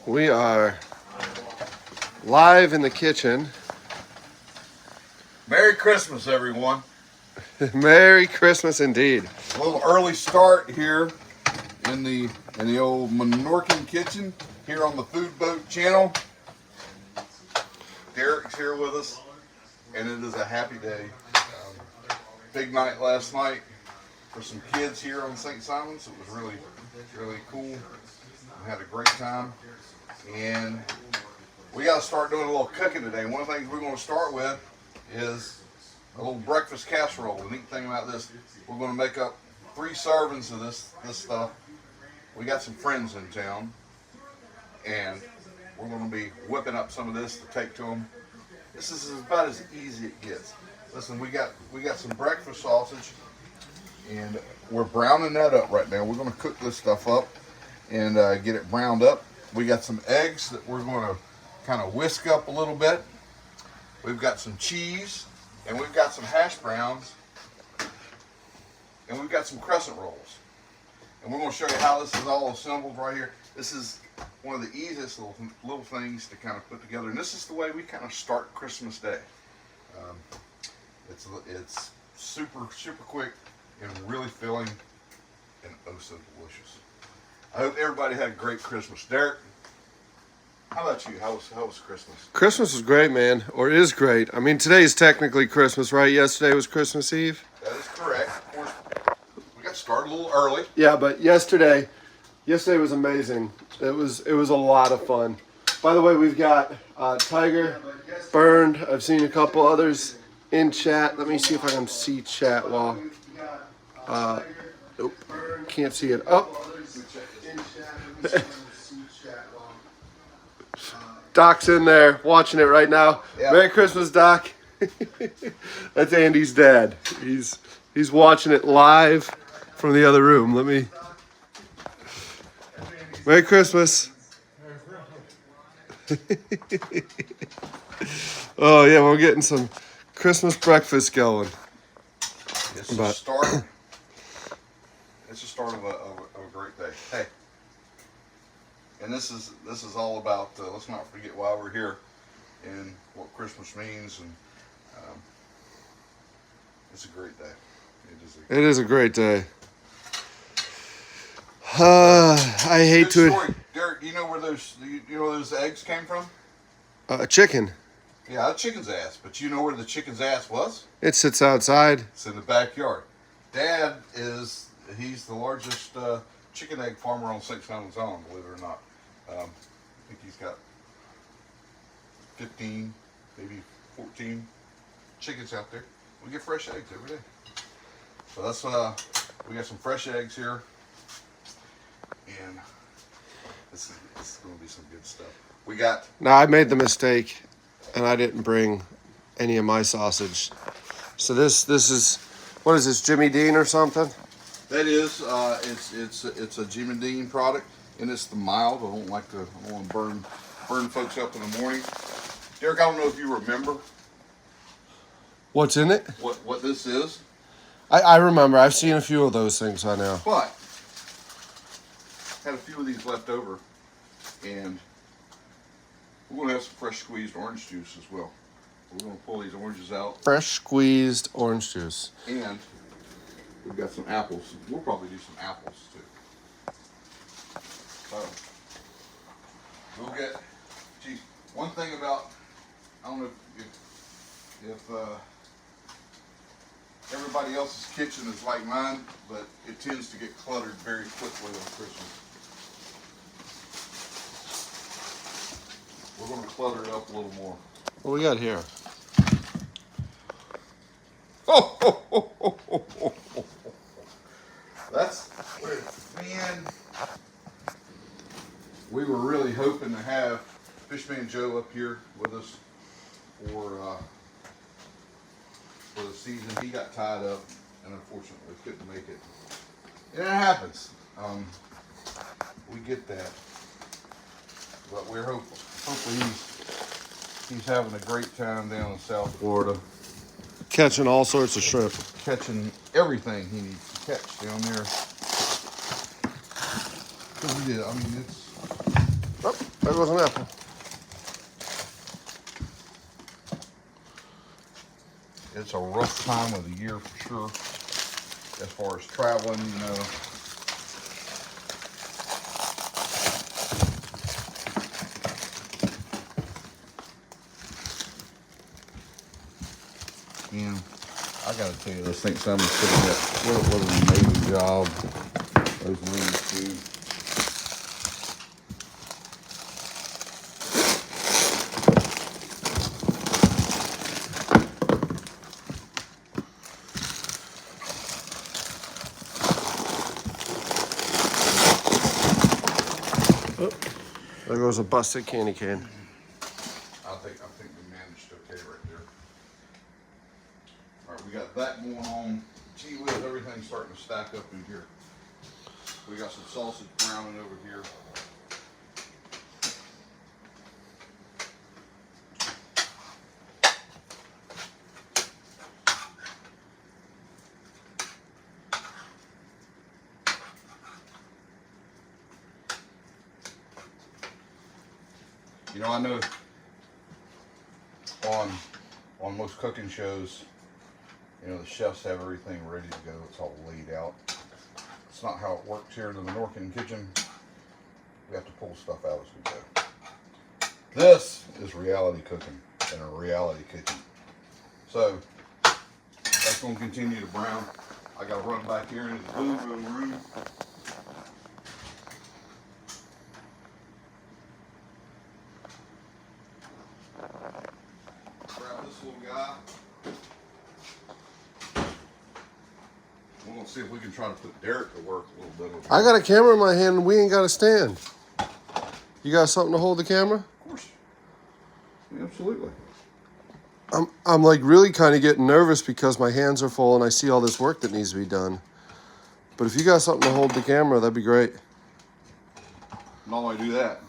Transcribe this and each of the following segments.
We are live in the kitchen. Merry Christmas, everyone. Merry Christmas indeed. A little early start here in the old Minorcan kitchen here on the Food Boat channel. Derek's here with us, and it is a happy day. Big night last night for some kids here on St. Simon's. It was really cool. We had a great time, and we got to start doing a little cooking today. One of the things we're going to start with is a little breakfast casserole. The neat thing about this, we're going to make up 3 servings of this stuff. We got some friends in town, and we're going to be whipping up some of this to take to them. This is about as easy as it gets. Listen, we got some breakfast sausage, and we're browning that up right now. We're going to cook this stuff up and get it browned up. We got some eggs that we're going to kind of whisk up a little bit. We've got some cheese, and we've got some hash browns, and we've got some crescent rolls. And we're going to show you how this is all assembled right here. This is one of the easiest little things to kind of put together, and this is the way we kind of start Christmas Day. It's super quick and really filling and oh so delicious. I hope everybody had a great Christmas. Derek, how about you? How was Christmas? Christmas was great, man, or is great. I mean, today is technically Christmas, right? Yesterday was Christmas Eve. That is correct. Of course, we got started a little early. Yeah, but yesterday was amazing. It was a lot of fun. By the way, we've got Tiger, Burned. I've seen a couple others in chat. Let me see if I can see chat while. Nope, can't see it. Oh. Doc's in there watching it right now. Yep. Merry Christmas, Doc. That's Andy's dad. He's watching it live from the other room. Merry Christmas. Oh yeah, we're getting some Christmas breakfast going. It's the start. It's the start of a great day. Hey, and this is all about. Let's not forget why we're here and what Christmas means, and it's a great day. It is a great day. I hate to. Story. Derek, do you know where those eggs came from? A chicken. Yeah, a chicken's ass. But you know where the chicken's ass was? It sits outside. It's in the backyard. Dad he's the largest chicken egg farmer on St. Simon's Island, believe it or not. I think he's got 15, maybe 14 chickens out there. We get fresh eggs every day. So that's we got some fresh eggs here, and this is going to be some good stuff. We got. Now I made the mistake, and I didn't bring any of my sausage. So this is, what is this, Jimmy Dean or something? That is, it's a Jimmy Dean product, and it's the mild. I don't want to burn folks up in the morning. Derek, I don't know if you remember. What's in it? What this is? I remember. I've seen a few of those things by now. But had a few of these left over, and we're going to have some fresh squeezed orange juice as well. We're going to pull these oranges out. Fresh squeezed orange juice. And we've got some apples. We'll probably do some apples too. So we'll get. Geez, one thing about, I don't know if everybody else's kitchen is like mine, but it tends to get cluttered very quickly on Christmas. We're going to clutter it up a little more. What we got here? That's, man, we were really hoping to have Fishman Joe up here with us for the season. He got tied up and unfortunately couldn't make it. And it happens. We get that. But we're hopeful. Hopefully he's having a great time down in South Florida. Catching all sorts of shrimp. Catching everything he needs to catch down there. Because he did. I mean, it's There goes an apple. It's a rough time of the year for sure, as far as traveling, you know. And I gotta tell you, those St. Simon's putting what an amazing job those wings do. There goes a busted candy cane. I think we managed okay right there. All right, we got that going on. Gee whiz, everything's starting to stack up in here. We got some sausage browning over here. You know, I know on most cooking shows, you know, the chefs have everything ready to go. It's all laid out. It's not how it works here in the Minorcan kitchen. We have to pull stuff out as we go. This is reality cooking in a reality kitchen. So that's going to continue to brown. I got to run back here into the boom room. Grab this little guy. We're going to see if we can try to put Derek to work a little bit over I here. got a camera in my hand and we ain't got a stand. You got something to hold the camera? Of course. Yeah, absolutely. I'm like really kind of getting nervous because my hands are full and I see all this work that needs to be done. But if you got something to hold the camera, that'd be great. Not only do that,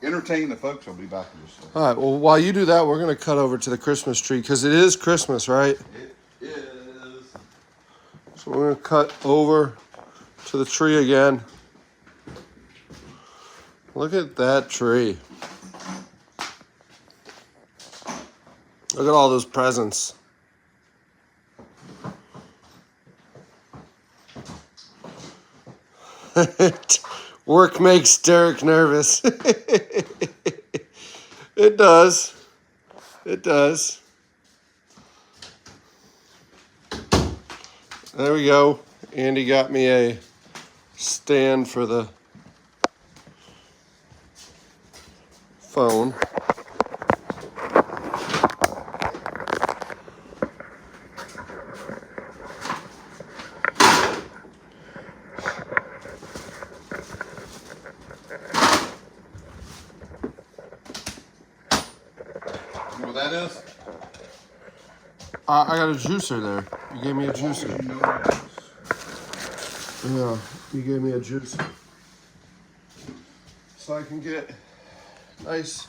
entertain the folks. I'll be back in just a second. All right, well, while you do that, we're going to cut over to the Christmas tree because it is Christmas, right? It is. So we're going to cut over to the tree again. Look at that tree. Look at all those presents. Work makes Derek nervous. It does. It does. There we go. Andy got me a stand for the phone. You know what that is? I got a juicer there. You gave me a As long as juicer. you know what it is. Yeah, you gave me a juicer. So I can get nice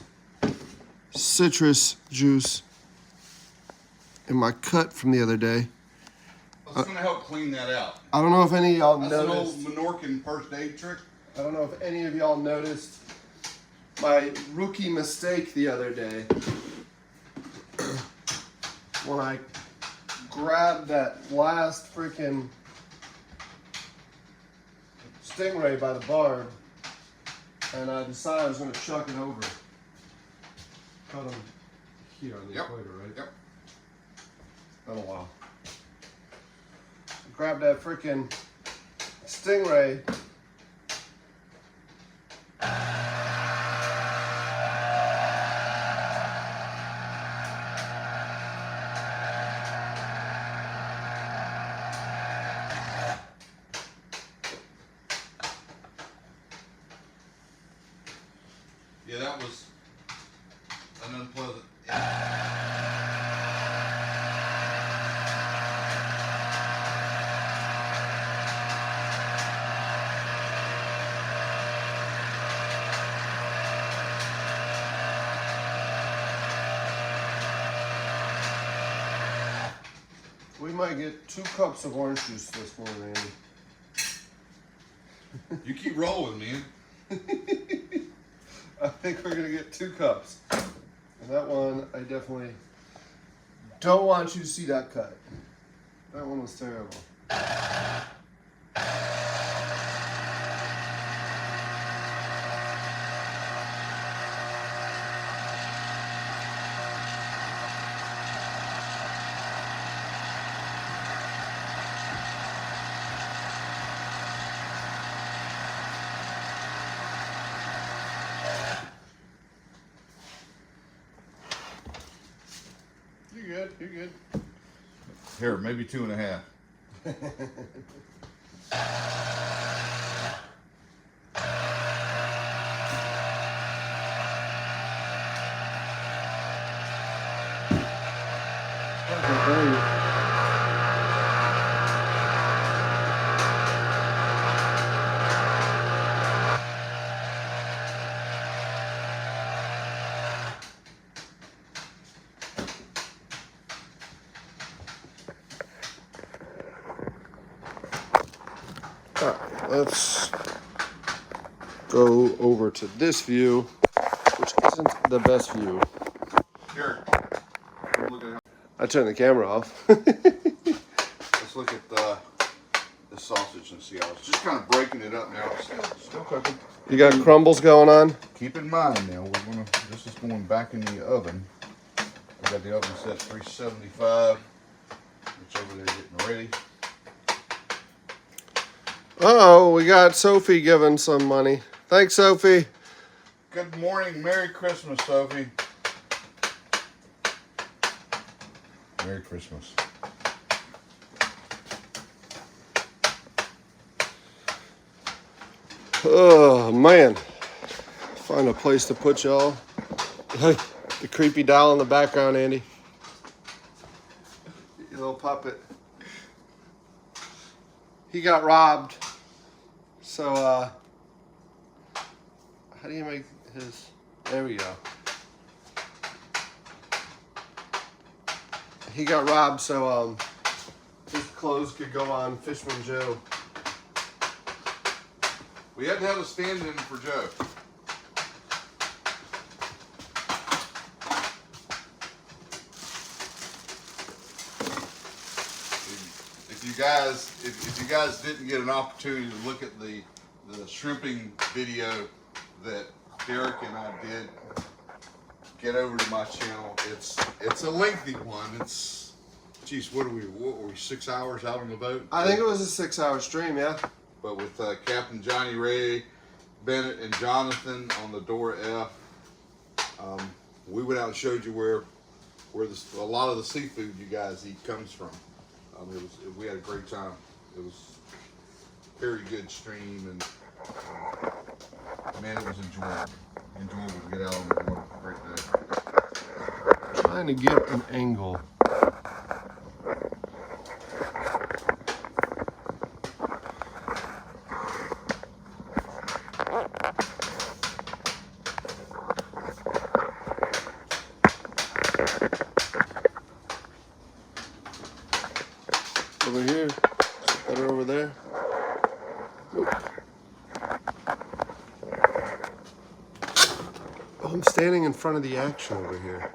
citrus juice in my cut from the other day. It's going to help clean that out. I don't know if any of y'all That's an old noticed. Menorcan first aid trick. I don't know if any of y'all noticed my rookie mistake the other day. When I grabbed that last freaking stingray by the barb and I decided I was going to chuck it over. Cut him here on the equator, right? Yep. Been a while. Grab that freaking stingray. Yeah, that was an unpleasant. We might get 2 cups of orange juice this morning, Andy. You keep rolling, man. I think we're gonna get 2 cups. And that one, I definitely don't want you to see that cut. That one was terrible. You're good, you're good. Here, maybe 2.5. Alright, let's go over to this view, which isn't the best view. Here, look at I turned the camera off. let's look at the sausage and see how it's just kind of breaking it up now. It's still cooking. You got crumbles going on? Keep in mind now, this is going back in the oven. We got the oven set 375. It's over there getting ready. Uh-oh, we got Sophie giving some money. Thanks, Sophie. Good morning. Merry Christmas, Sophie. Merry Christmas. Oh, man. Find a place to put y'all. Hey, the creepy doll in the background, Andy. Your little puppet. He got robbed. So, how do you make his... There we go. He got robbed, so, his clothes could go on Fishman Joe. We had to have a stand-in for Joe. If you guys didn't get an opportunity to look at the shrimping video that Derek and I did, get over to my channel. It's a lengthy one. It's, geez, what were we 6 hours out on the boat? I think it was a 6-hour stream, yeah. But with Captain Johnny Ray, Bennett, and Jonathan on the Dora F, we went out and showed you where a lot of the seafood you guys eat comes from. We had a great time. It was a very good stream, and man, it was enjoyable to get out on the water. Great day. Trying to get an angle. Over here, better over there. Nope. Oh, I'm standing in front of the action over here.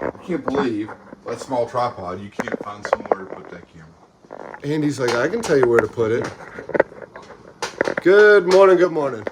I can't believe that small tripod. You can't find somewhere to put that camera. Andy's like, I can tell you where to put it. Good morning, good morning.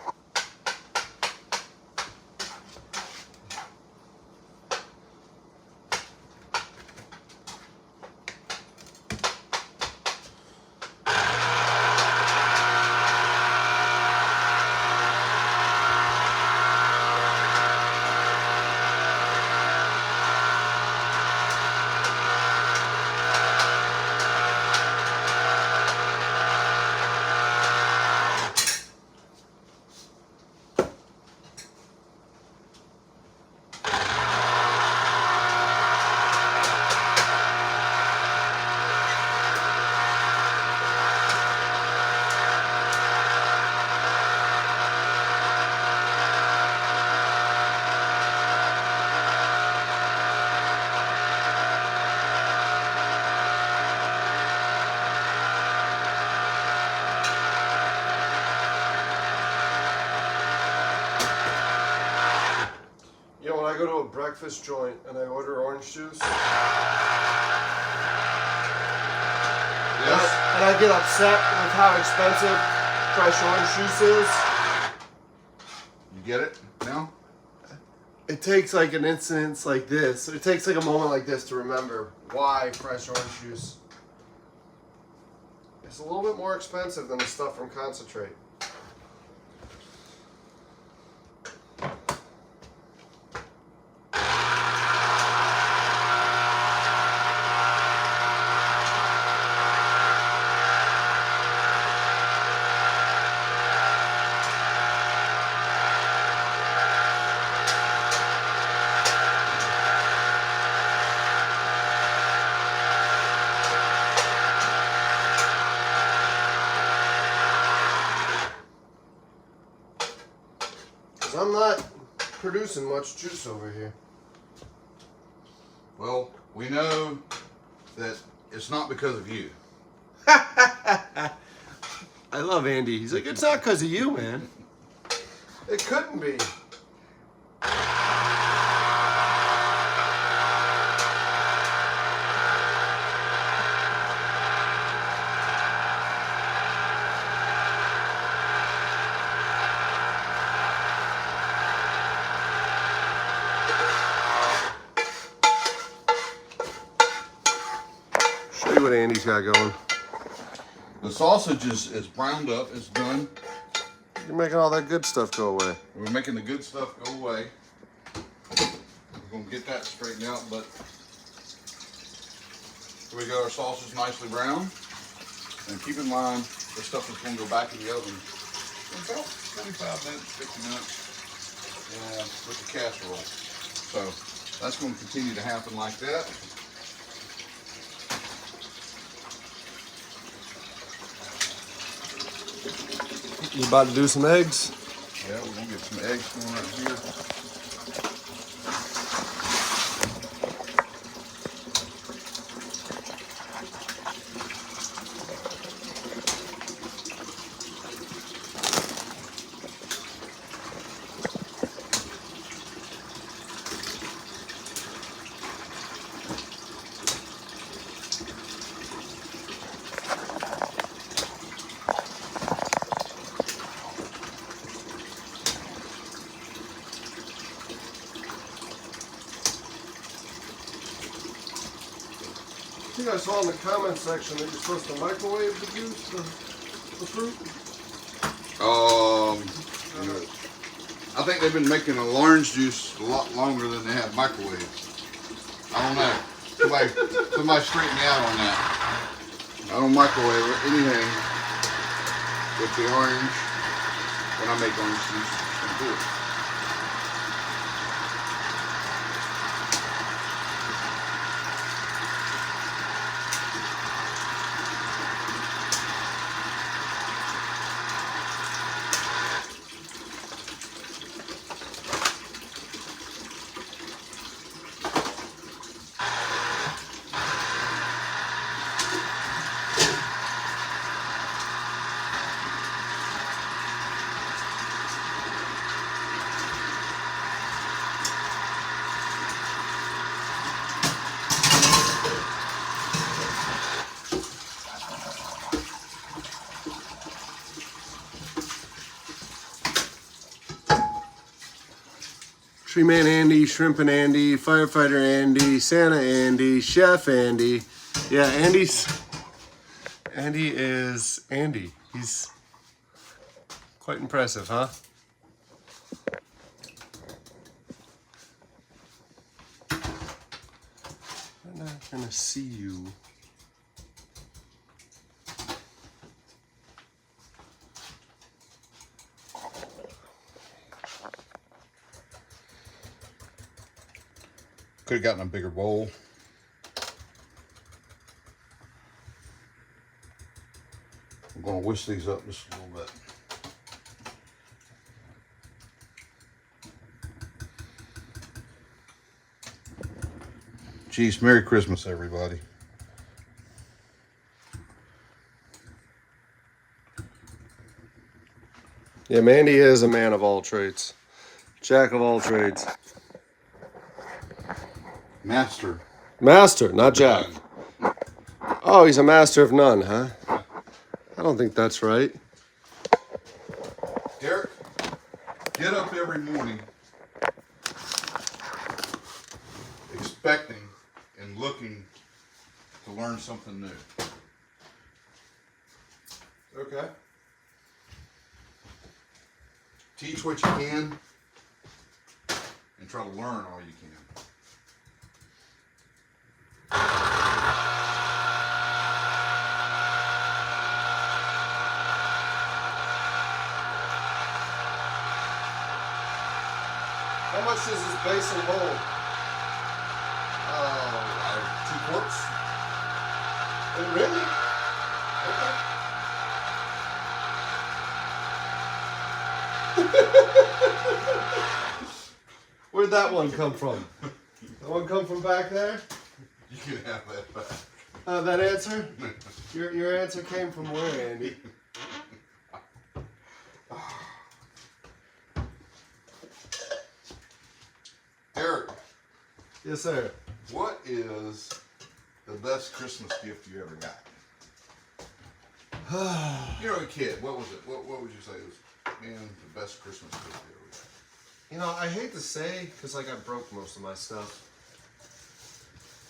breakfast joint and I order orange juice, Yes. and I get upset with how expensive fresh orange juice is, You get it now? it takes like an instance like this. It takes like a moment like this to remember why fresh orange juice is a little bit more expensive than the stuff from concentrate. I'm not producing much juice over here. Well, we know that it's not because of you. I love Andy. He's like, it's not because of you, man. It couldn't be. Show you what Andy's got going. The sausage is browned up. It's done. You're making all that good stuff go away. We're making the good stuff go away. We're going to get that straightened out, but here we go. Our sausage nicely brown. And keep in mind, this stuff is going to go back in the oven for about 45 minutes, 50 minutes with the casserole. So that's going to continue to happen like that. You about to do some eggs? Yeah, we're going to get some eggs going right here. I think I saw in the comment section that you're supposed to microwave the juice, the fruit. I think they've been making an orange juice a lot longer than they have microwaves. I don't know. Somebody straighten me out on that. I don't microwave anything with the orange when I make orange juice. I do it. Tree Man Andy, Shrimpin' Andy, Firefighter Andy, Santa Andy, Chef Andy. Yeah, Andy is Andy. He's quite impressive, huh? I'm not gonna see you. Could have gotten a bigger bowl. I'm going to whisk these up just a little bit. Jeez, Merry Christmas, everybody. Yeah, Mandy is a man of all trades. Jack of all trades. Master. Master, not Jack. Oh, he's a master of none, huh? I don't think that's right. Derek, get up every morning expecting and looking to learn something new. Okay. Teach what you can and try to learn all you can. How much does this basin hold? 2 quarts. Oh, really? Okay. Where'd that one come from? That one come from back there? You can have that back. That answer? Your answer came from where, Andy? Derek, Yes, sir. what is the best Christmas gift you ever got? You're a kid. What was it? What would you say was, man, the best Christmas gift you ever got? You know, I hate to say, because like I broke most of my stuff.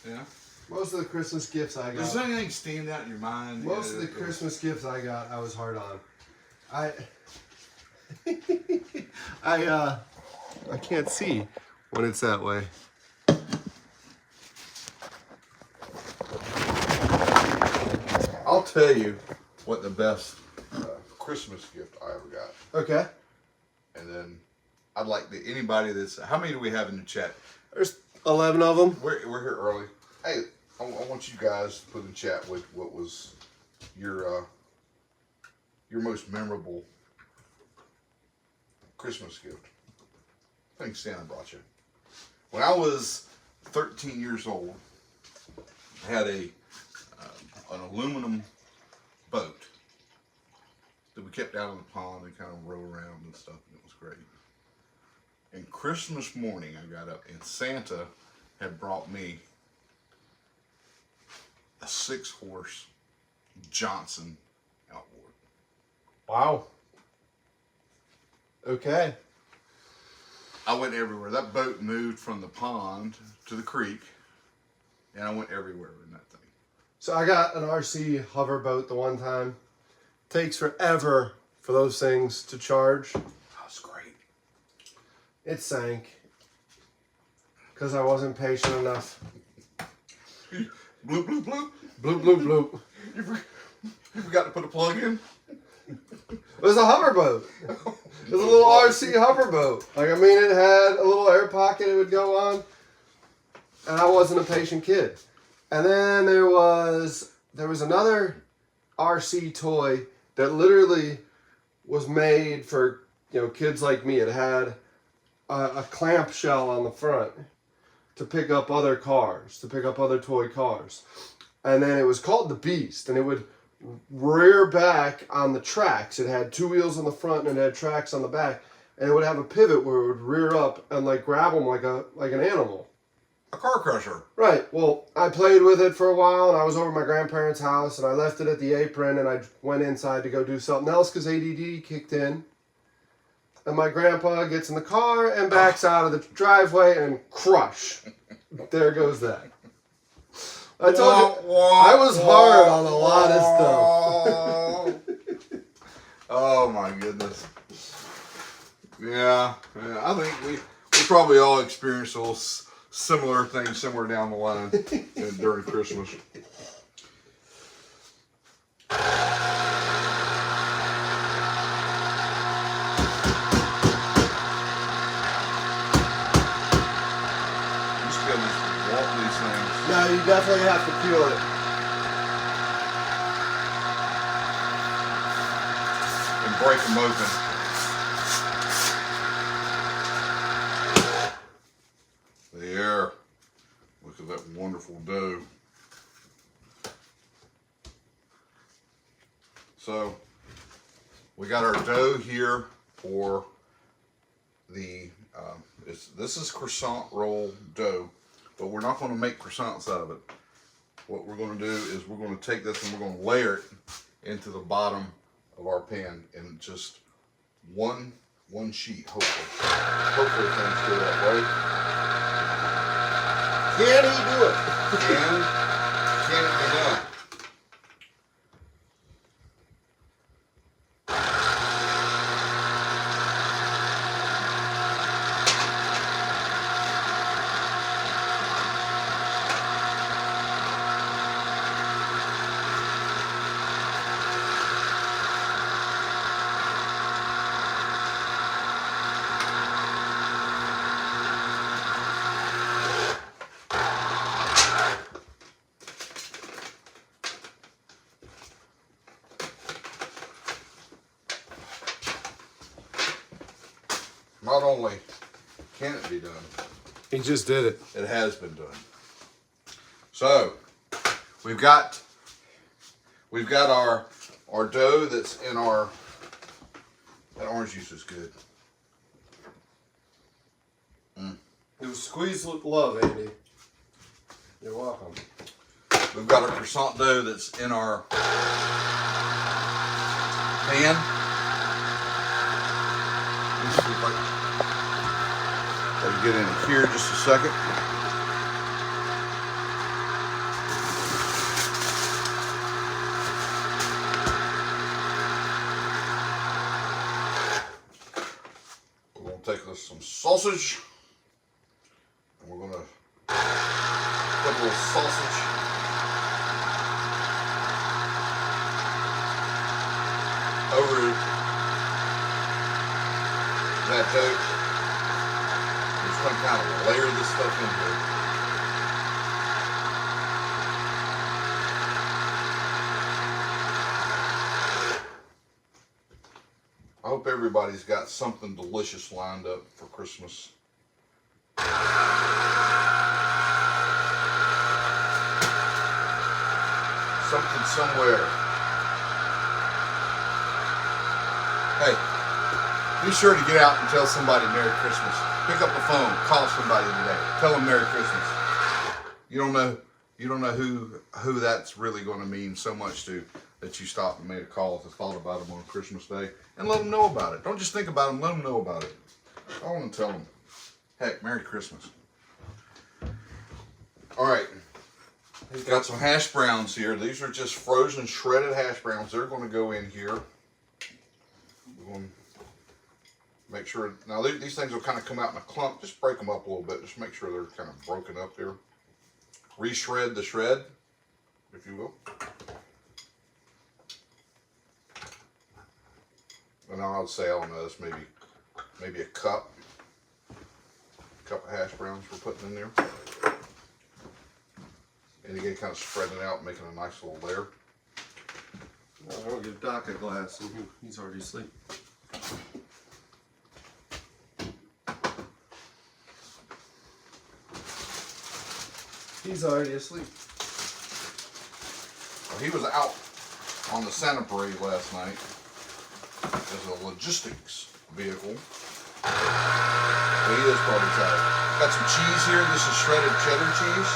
Yeah. Most of the Christmas gifts I Does got. anything stand out in your mind? Most of the Christmas gifts I got, I was hard on. I can't see when it's that way. I'll tell you what the best Christmas gift I ever got. Okay. And then I'd like anybody that's, how many do we have in the chat? There's 11 of them. We're here early. Hey, I want you guys to put in chat what was your most memorable Christmas gift. I think Santa brought you. When I was 13 years old, I had an aluminum boat that we kept out on the pond and kind of roll around and stuff, and it was great. And Christmas morning, I got up and Santa had brought me a 6-horse Johnson outboard. Wow. Okay. I went everywhere. That boat moved from the pond to the creek, and I went everywhere in that thing. So I got an RC hover boat the one time. Takes forever for those things to charge. That was great. It sank because I wasn't patient enough. Bloop, bloop, bloop. Bloop, bloop, bloop. You forgot to put a plug in? It was a hover boat. It was a little RC hover boat. Like, I mean, it had a little air pocket it would go on. And I wasn't a patient kid. And then there was another RC toy that literally was made for, kids like me. It had a clamp shell on the front to pick up other cars, to pick up other toy cars. And then it was called the Beast, and it would rear back on the tracks. It had 2 wheels on the front and it had tracks on the back, and it would have a pivot where it would rear up and like grab them like an animal. A car crusher. Right. Well, I played with it for a while, and I was over at my grandparents' house, and I left it at the apron, and I went inside to go do something else because ADD kicked in. And my grandpa gets in the car and backs out of the driveway, and crush. There goes that. I told you, I was hard on a lot of stuff. Oh my goodness. Yeah, I think we probably all experienced those similar things somewhere down the line during Christmas. No, you definitely have to peel it. And break them open. There. Look at that wonderful dough. So, we got our dough here for the, this is croissant roll dough. but we're not going to make croissants out of it. What we're going to do is we're going to take this and we're going to layer it into the bottom of our pan in just one sheet, hopefully. Hopefully things go that way. Can he do it? Can it be done? Not only can it be done, He just did it. it has been done. So we've got our dough that's in our, that orange juice is good. It was squeezed with love, Andy. You're welcome. We've got our croissant dough that's in our pan. Let me see if I can get in here just a second. We're going to take this some sausage, and we're going to put a little sausage over that dough. I'm just going to kind of layer this stuff in here. I hope everybody's got something delicious lined up for Christmas. Something somewhere. Hey, be sure to get out and tell somebody Merry Christmas. Pick up the phone, call somebody today. Tell them Merry Christmas. You don't know who that's really going to mean so much to that you stopped and made a call to thought about them on Christmas Day, and let them know about it. Don't just think about them, let them know about it. I want to tell them, heck, Merry Christmas. All right, we've got some hash browns here. These are just frozen shredded hash browns. They're going to go in here. We're going to make sure, now these things will kind of come out in a clump. Just break them up a little bit. Just make sure they're kind of broken up there. Re-shred the shred, if you will. And I would say, I don't know, this maybe a cup of hash browns we're putting in there. And again, kind of spreading it out, making a nice little layer. I don't give Doc a glass, and he's already asleep. He's already asleep. Well, he was out on the Santa parade last night as a logistics vehicle. But he is probably tired. Got some cheese here. This is shredded cheddar cheese.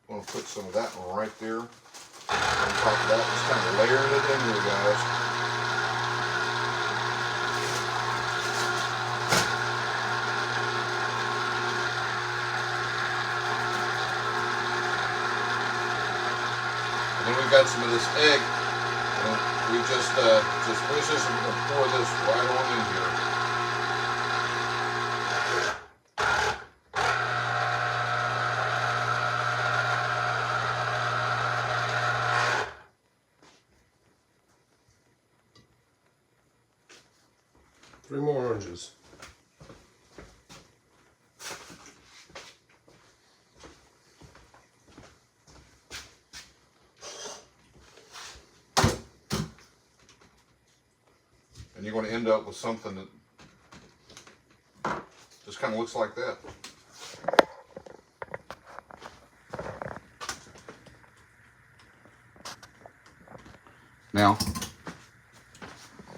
I'm going to put some of that one right there on top of that. Just kind of layering it in here, guys. And then we've got some of this egg. We just finish this and we're going to pour this right on in here. Three more oranges. And you're going to end up with something that just kind of looks like that. Now,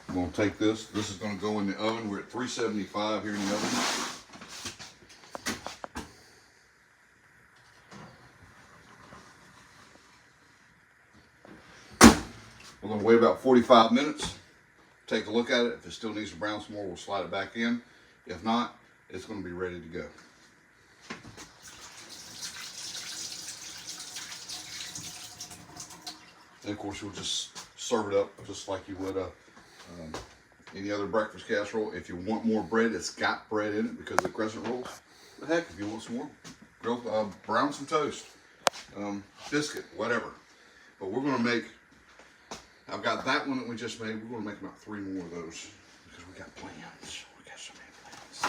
I'm going to take this. This is going to go in the oven. We're at 375 here in the oven. We're going to wait about 45 minutes. Take a look at it. If it still needs to brown some more, we'll slide it back in. If not, it's going to be ready to go. And of course, you'll just serve it up just like you would any other breakfast casserole. If you want more bread, it's got bread in it because of the crescent rolls. But heck, if you want some more, go brown some toast, biscuit, whatever. But we're going to make, I've got that one that we just made. We're going to make about 3 more of those because we got plans. We got so many plans.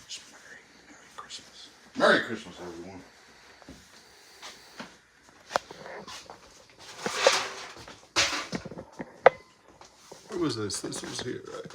It's Merry Christmas. Merry Christmas, everyone. What was this? This was here, right?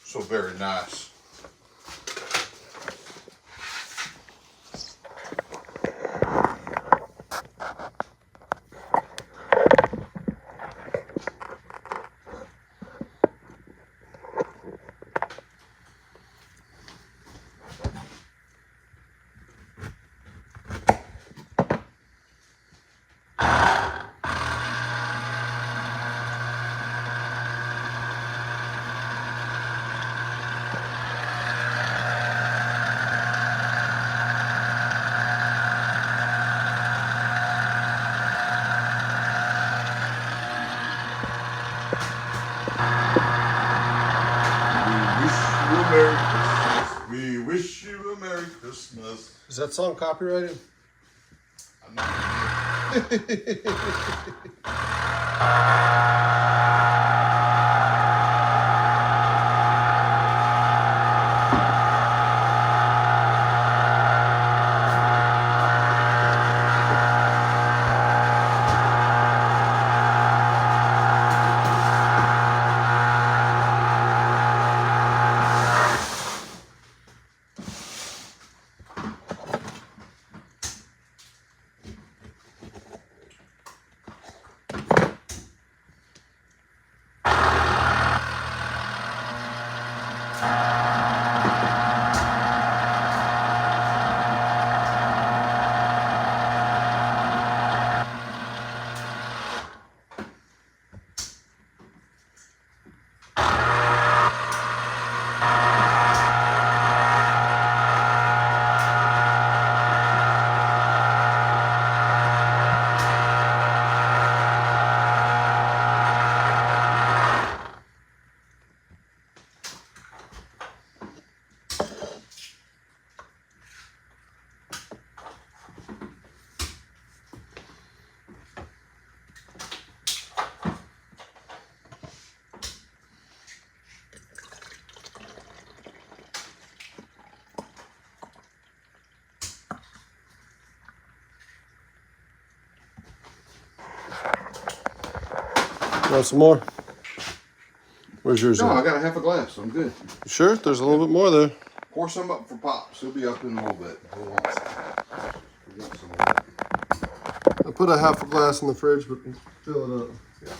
So very nice. We wish you a Merry Christmas. Is that song copyrighted? I'm not Want some more? Where's yours? No, at? I got a half a glass. I'm good. You sure? There's a little bit more there. Pour some up for Pops. He'll be up in a little bit. He'll want some more. I put a half a glass in the fridge, but fill it up. Yeah.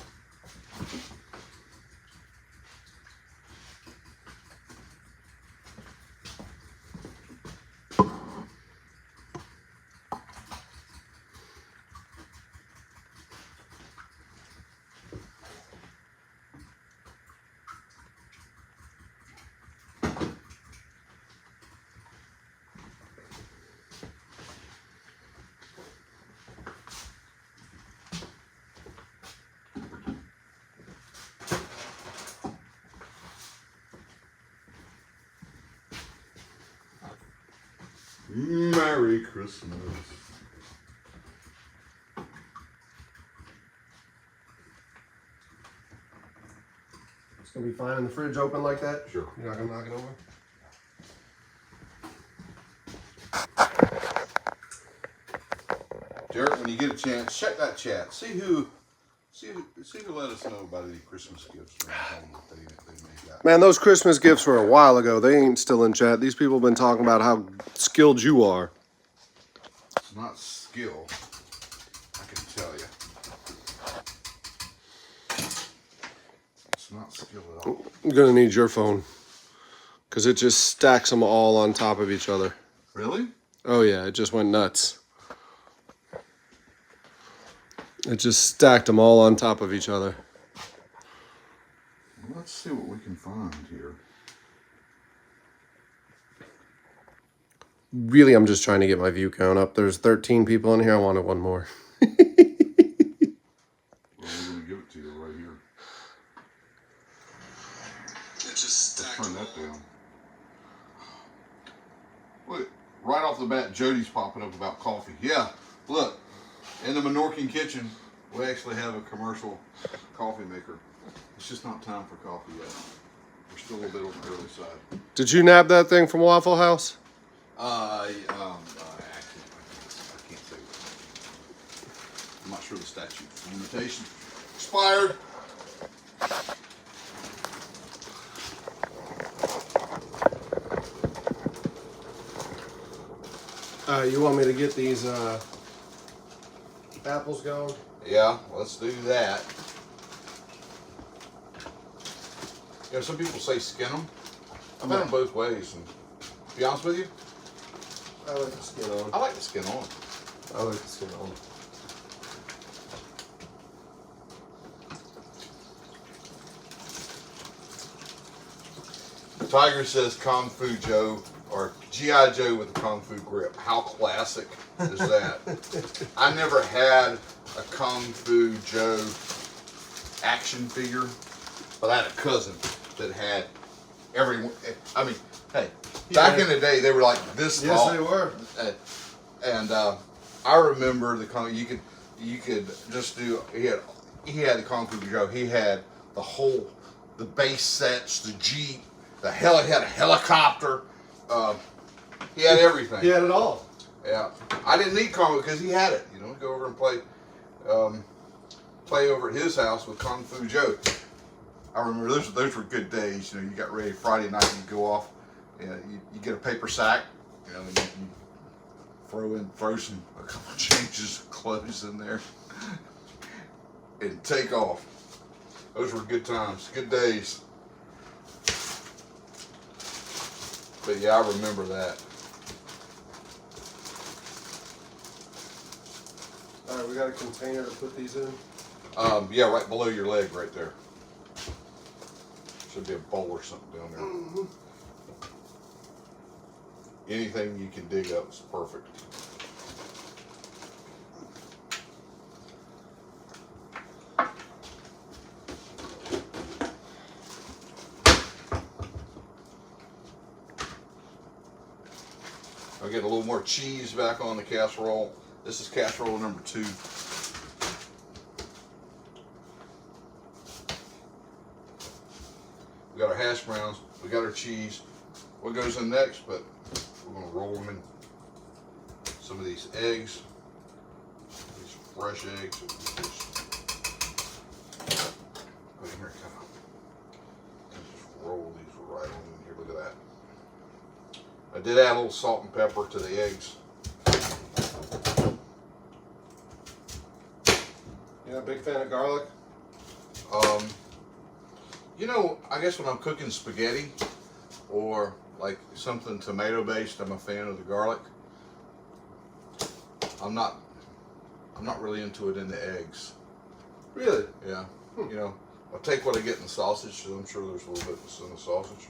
Merry Christmas. It's gonna be fine in the fridge open like that? Sure. You're not gonna knock it over? Derek, when you get a chance, check that chat. See who let us know about any Christmas gifts or anything that they may got. Man, those Christmas gifts were a while ago. They ain't still in chat. These people have been talking about how skilled you are. It's not skill, I can tell you. It's not skill at all. I'm gonna need your phone. Because it just stacks them all on top of each other. Really? Oh yeah, it just went nuts. It just stacked them all on top of each other. Let's see what we can find here. Really, I'm just trying to get my view count up. There's 13 people in here. I wanted one more. Well, we're going to give it to you right here. It just stacked. Turn that down. Look, right off the bat, Jody's popping up about coffee. Yeah, look, in the Minorcan kitchen, we actually have a commercial coffee maker. It's just not time for coffee yet. We're still a little bit on the early side. Did you nab that thing from Waffle House? Actually, I can't say. I'm not sure the statute of limitation expired. You want me to get these apples going? Yeah, let's do that. You know, some people say skin them. I've had them both ways, and to be honest with you, I like the skin on. I like the skin on. I like the skin on. Tiger says Kung Fu Joe or G.I. Joe with a Kung Fu grip. How classic is that? I never had a Kung Fu Joe action figure, but I had a cousin that had every. I mean, hey, back in the day they were like this tall. Yes, they were. And I remember the Kung. You could just do. He had the Kung Fu Joe. He had the base sets, the Jeep. He had a helicopter. He had everything. He had it all. Yeah. I didn't need Kung Fu because he had it. You know, go over and play over at his house with Kung Fu Joe. I remember those were good days. You know, you got ready Friday night, you go off, you get a paper sack, you know, and you throw a couple changes of clothes in there, and take off. Those were good times, good days. But yeah, I remember that. All right, we got a container to put these in. Yeah, right below your leg, right there. Should be a bowl or something down there. Mm-hmm. Anything you can dig up is perfect. I'll get a little more cheese back on the casserole. This is casserole number 2. We got our hash browns, we got our cheese. What goes in next? But we're going to roll them in some of these eggs, these fresh eggs. Put in here, kind of just roll these right on in here. Look at that. I did add a little salt and pepper to the eggs. Yeah, big fan of garlic. You know, I guess when I'm cooking spaghetti or like something tomato based, I'm a fan of the garlic. I'm not really into it in the eggs. Really? Yeah. You know, I'll take what I get in the sausage, so I'm sure there's a little bit in the sausage.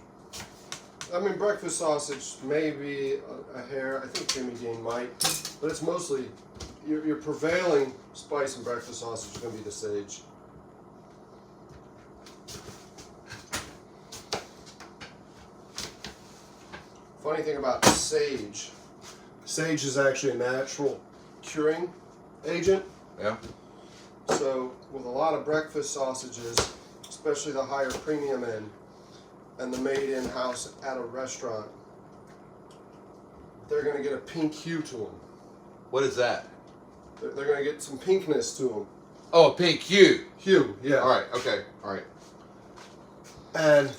I mean, breakfast sausage, maybe a hair. I think Jimmy Dean might, but it's mostly your prevailing spice in breakfast sausage is going to be the sage. Funny thing about sage, Sage is actually a natural curing agent. Yeah. So with a lot of breakfast sausages, especially the higher premium end and the made in-house at a restaurant, they're going to get a pink hue to them. What is that? They're going to get some pinkness to them. Oh, a pink hue. Hue, yeah. All right. Okay. All right. And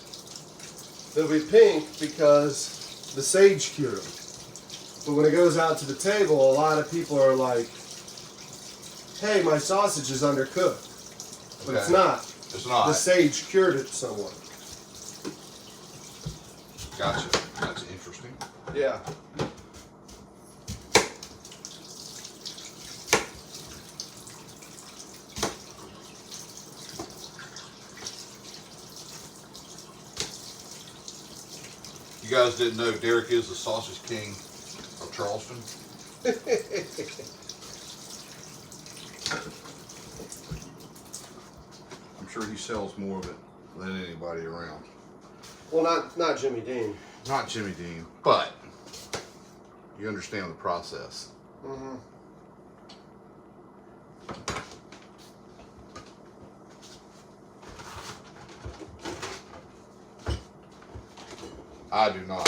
they'll be pink because the sage cured them. But when it goes out to the table, a lot of people are like, hey, my sausage is undercooked. But it's not. It's not. The sage cured it somewhat. Gotcha. That's interesting. Yeah. You guys didn't know Derek is the sausage king of Charleston? I'm sure he sells more of it than anybody around. Well, not Jimmy Dean. Not Jimmy Dean, but you understand the process. Mm-hmm. I do not.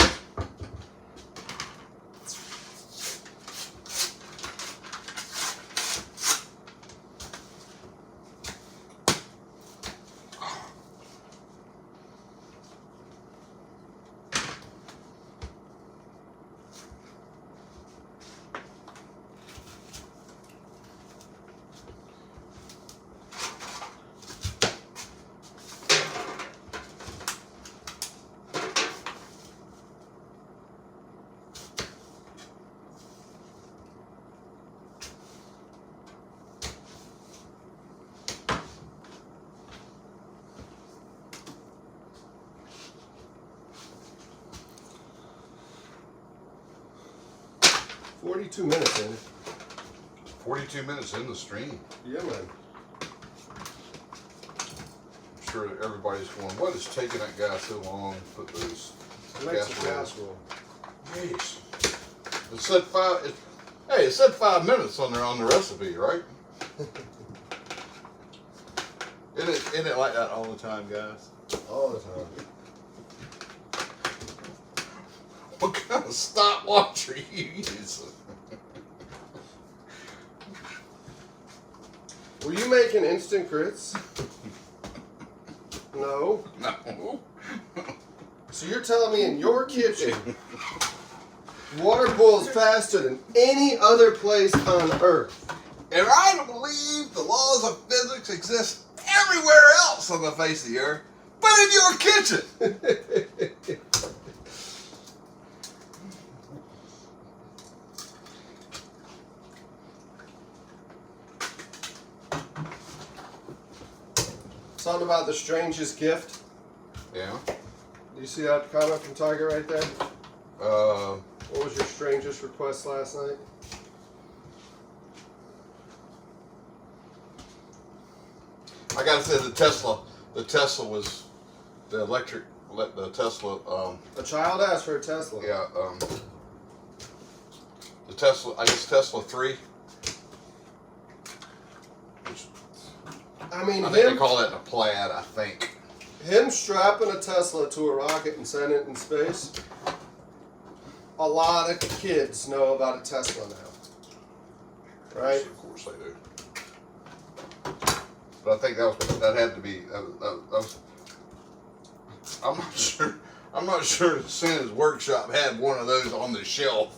$42 minutes in. 42 minutes in the stream. Yeah, man. I'm sure everybody's going, what is taking that guy so long to put those Makes a casseroles? casserole. Jeez. It said hey, it said 5 minutes on the recipe, right? Isn't it like that all the time, guys? All the time. What kind of stopwatch are you using? Were you making instant grits? No. No. So you're telling me in your kitchen, water boils faster than any other place on earth? And I don't believe the laws of physics exist everywhere else on the face of the earth, but in your kitchen. Something about the strangest gift. Yeah. Do you see that comment from Tiger right there? Uh, What was your strangest request last night? I gotta say the Tesla was the electric, the Tesla. A child asked for a Tesla. Yeah. The Tesla, I guess Tesla 3. Which I mean, I think they call that a plaid. I think. him strapping a Tesla to a rocket and sending it in space. A lot of kids know about a Tesla now, right? Of course they do. But I think that had to be that was. I'm not sure Santa's workshop had one of those on the shelf.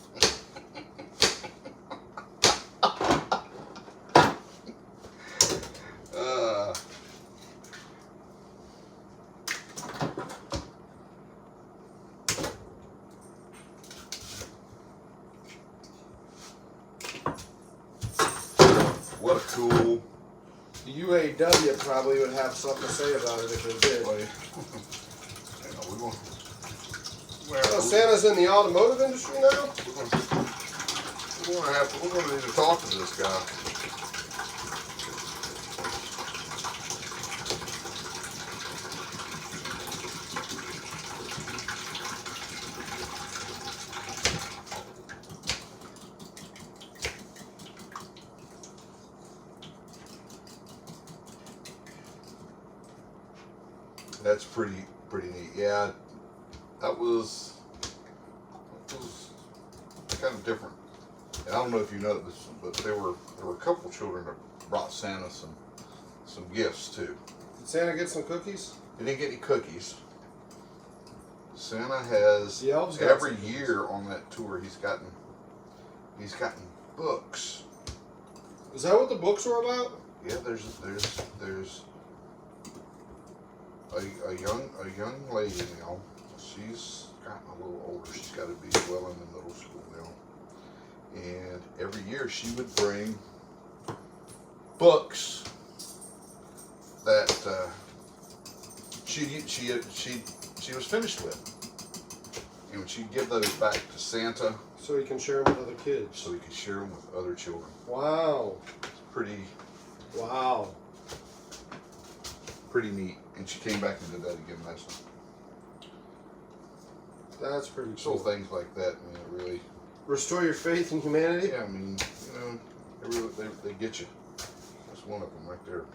What a cool. The UAW probably would have something to say about it if it did. Oh, Santa's in the automotive industry now? We're gonna need to talk to this guy. That's pretty neat. Yeah, that was kind of different. And I don't know if you know this, but there were a couple children that brought Santa some gifts too. Did Santa get some cookies? He didn't get any cookies. Santa has The elves got every some year on that tour. He's gotten books. Is that what the books were about? Yeah, there's a young lady now. She's gotten a little older. She's got to be well in the middle school now. And every year she would bring books that she was finished with, and she'd give those back to Santa So he can share them with other kids. so he could share them with other children. Wow. It's pretty neat. And she came back and did that again last night. That's pretty So cool. things like that, I mean, it really, Restore your faith in humanity? yeah, I mean, you know, they get you. That's one of them right there.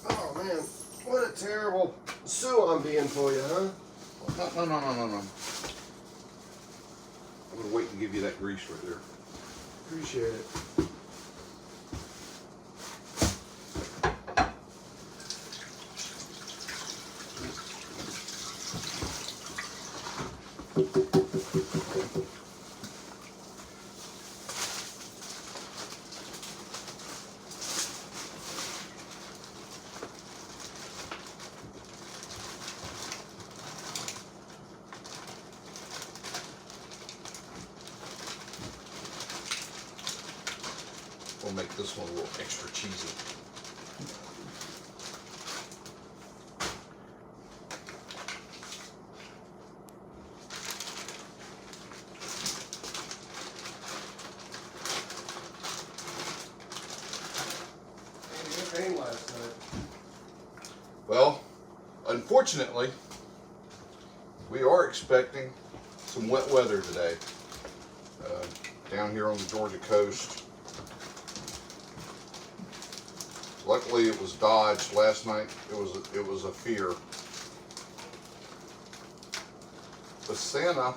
Oh man, what a terrible Sue I'm being for you, huh? No. I'm gonna wait and give you that grease right there. Appreciate it. We'll make this one a little extra cheesy. It rained last night. Well, unfortunately, we are expecting some wet weather today. Down here on the Georgia coast. Luckily, it was dodged last night. It was a fear. But Santa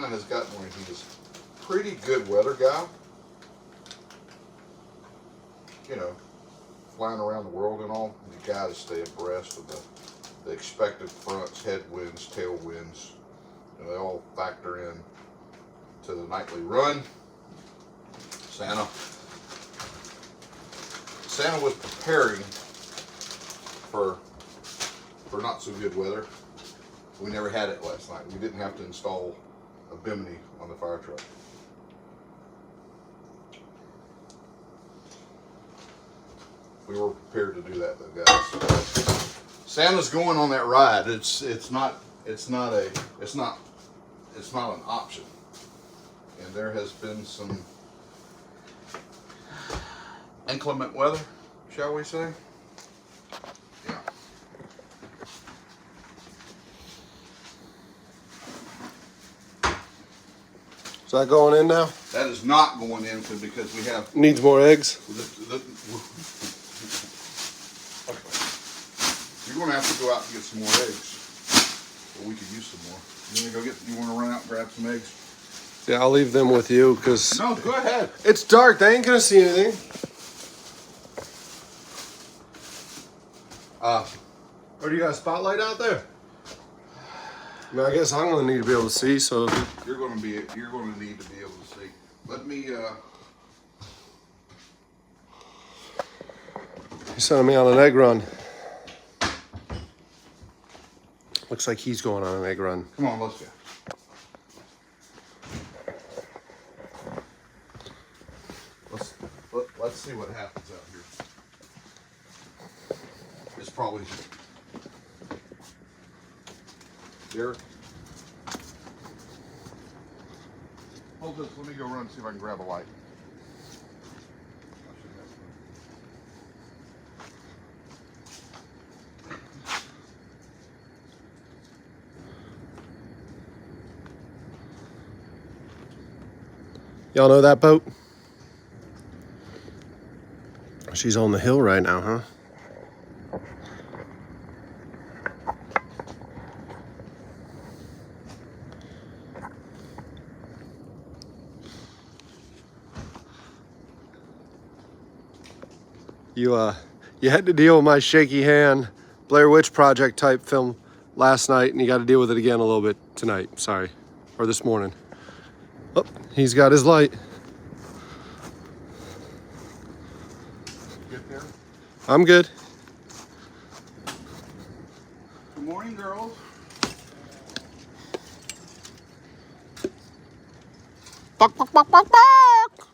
has gotten where he's a pretty good weather guy. You know, flying around the world and all. You got to stay abreast of the expected fronts, headwinds, tailwinds. You know, they all factor in to the nightly run. Santa was preparing for not so good weather. We never had it last night. We didn't have to install a bimini on the fire truck. We were prepared to do that though, guys. Santa's going on that ride. It's not an option. And there has been some inclement weather, shall we say? Yeah. Is that going in now? That is not going into because we have Needs more eggs? You're going to have to go out and get some more eggs. Or we could use some more. You want to run out and grab some eggs? Yeah, I'll leave them with you because No, go ahead. it's dark. They ain't gonna see anything. Or do you got a spotlight out there? I mean, I guess I'm gonna need to be able to see. So You're going to need to be able to see. Let me. you're sending me on an egg run. Looks like he's going on an egg run. Come on, let's go. Let's see what happens out here. It's probably Derek. Hold this. Let me go run and see if I can grab a light. Y'all know that boat? She's on the hill right now, huh? You had to deal with my shaky hand Blair Witch Project type film last night, and you got to deal with it again a little bit tonight. Sorry, or this morning. Oh, he's got his light. Good there. I'm good. Good morning, girls. Bok, bok, bok, bok, bok.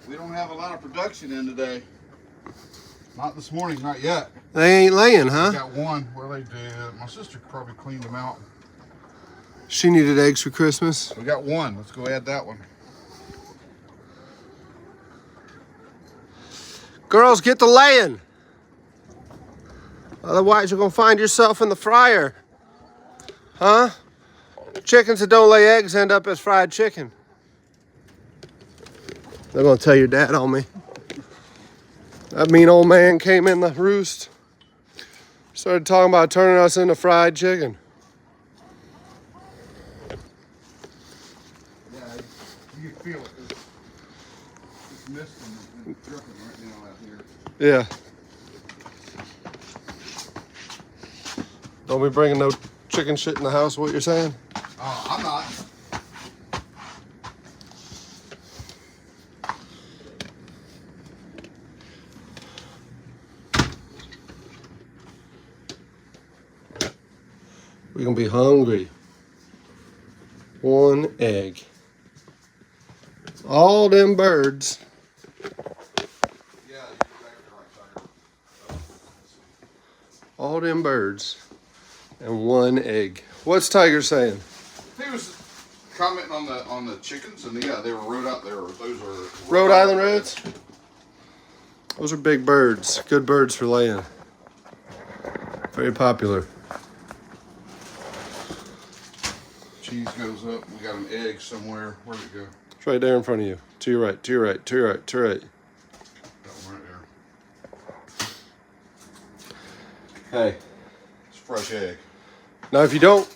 We don't have a lot of production in today. Not this morning, not yet. They ain't laying, huh? We got one where they did. My sister probably cleaned them out. She needed eggs for Christmas. We got one. Let's go add that one. Girls, get to laying. Otherwise, you're going to find yourself in the fryer. Huh? Chickens that don't lay eggs end up as fried chicken. They're going to tell your dad on me. That mean old man came in the roost. Started talking about turning us into fried chicken. Yeah, you can feel it. It's misting and dripping right now out here. Yeah. Don't be bringing no chicken shit in the house, what you're saying? I'm not. We're going to be hungry. One egg. All them birds. Yeah, you're exactly right, Tiger. All them birds. And one egg. What's Tiger saying? He was commenting on the chickens, and yeah, they were rode out there. Those are Rhode Island Reds? Those are big birds. Good birds for laying. Very popular. Cheese goes up. We got an egg somewhere. Where'd it go? It's right there in front of you. To your right, to your right, to your right, to your right. That one right there. Hey. It's a fresh egg. Now, if you don't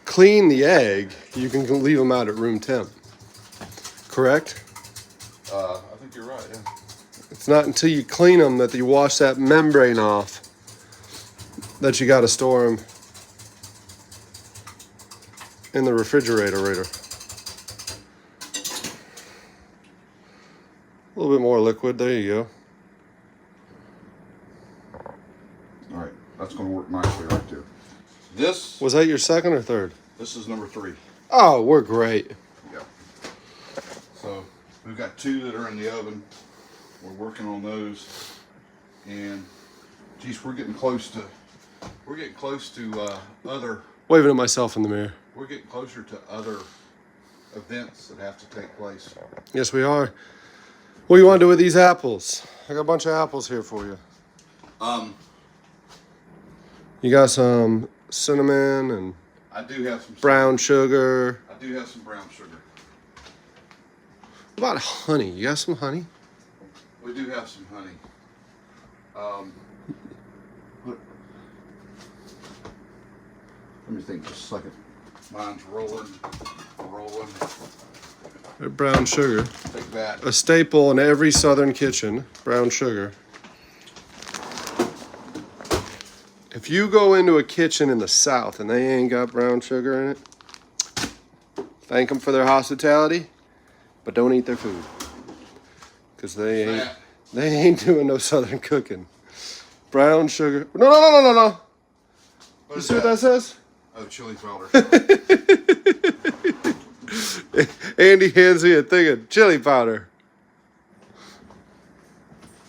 clean the egg, you can leave them out at room temp. Correct? I think you're right, yeah. It's not until you clean them that you wash that membrane off that you got to store them in the refrigerator. A little bit more liquid. There you go. All right, that's going to work nicely right there. This Was that your second or third? This is number 3. Oh, we're great. Yeah. So we've got 2 that are in the oven. We're working on those, and geez, we're getting close to other. Waving at myself in the mirror. We're getting closer to other events that have to take place. Yes, we are. What do you want to do with these apples? I got a bunch of apples here for you. You got some cinnamon and I do have some brown sugar. I do have some brown sugar. What about honey? You got some honey? We do have some honey. Let me think just a second. Mine's rolling. Brown sugar. Take that. A staple in every southern kitchen, brown sugar. If you go into a kitchen in the South and they ain't got brown sugar in it, thank them for their hospitality, but don't eat their food. Because they ain't doing no southern cooking. Brown sugar. No. You see what that says? Oh, chili powder. Andy hands me a thing of chili powder.